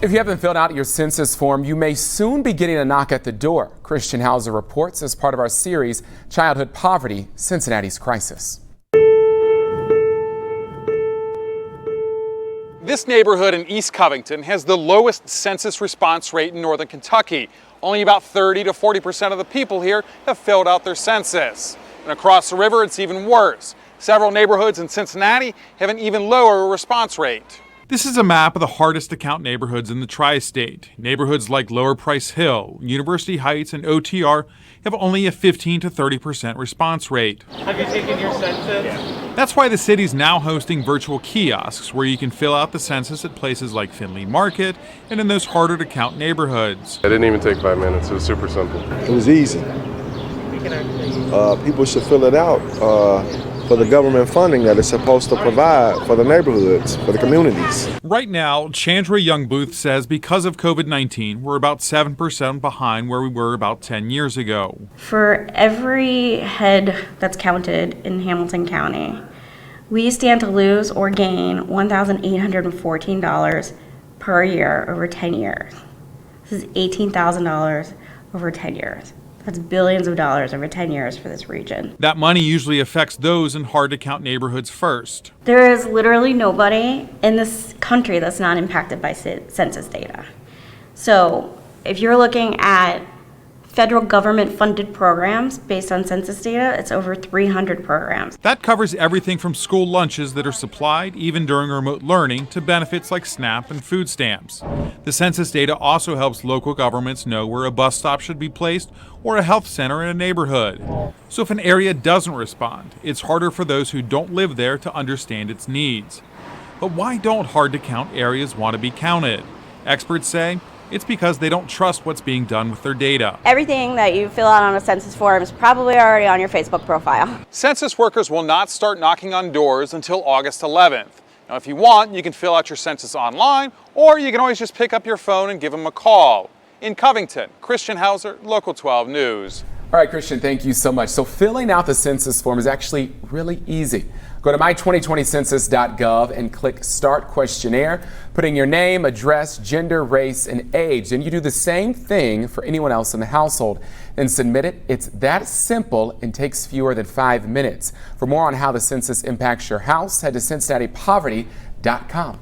If you haven't filled out your census form, you may soon be getting a knock at the door. Christian Hauser reports as part of our series, Childhood Poverty, Cincinnati's Crisis. This neighborhood in East Covington has the lowest census response rate in northern Kentucky. Only about 30 to 40% of the people here have filled out their census. And across the river, it's even worse. Several neighborhoods in Cincinnati have an even lower response rate. This is a map of the hardest to count neighborhoods in the tri-state. Neighborhoods like Lower Price Hill, University Heights, and OTR have only a 15 to 30% response rate. Have you taken your census? That's why the city's now hosting virtual kiosks where you can fill out the census at places like Findlay Market and in those harder to count neighborhoods. It didn't even take 5 minutes. It was super simple. It was easy. People should fill it out for the government funding that it's supposed to provide for the neighborhoods, for the communities. Right now, Chandra Yungbluth says because of COVID-19, we're about 7% behind where we were about 10 years ago. For every head that's counted in Hamilton County, we stand to lose or gain $1,814 per year over 10 years. This is $18,000 over 10 years. That's billions of dollars over 10 years for this region. That money usually affects those in hard-to-count neighborhoods first. There is literally nobody in this country that's not impacted by census data. So if you're looking at federal government-funded programs based on census data, it's over 300 programs. That covers everything from school lunches that are supplied, even during remote learning, to benefits like SNAP and food stamps. The census data also helps local governments know where a bus stop should be placed or a health center in a neighborhood. So if an area doesn't respond, it's harder for those who don't live there to understand its needs. But why don't hard-to-count areas want to be counted? Experts say it's because they don't trust what's being done with their data. Everything that you fill out on a census form is probably already on your Facebook profile. Census workers will not start knocking on doors until August 11th. Now, if you want, you can fill out your census online, or you can always just pick up your phone and give them a call. In Covington, Christian Hauser, Local 12 News. All right, Christian, thank you so much. So filling out the census form is actually really easy. Go to my2020census.gov and click Start Questionnaire, put in your name, address, gender, race, and age. And you do the same thing for anyone else in the household. Then submit it. It's that simple and takes fewer than 5 minutes. For more on how the census impacts your house, head to CincinnatiPoverty.com.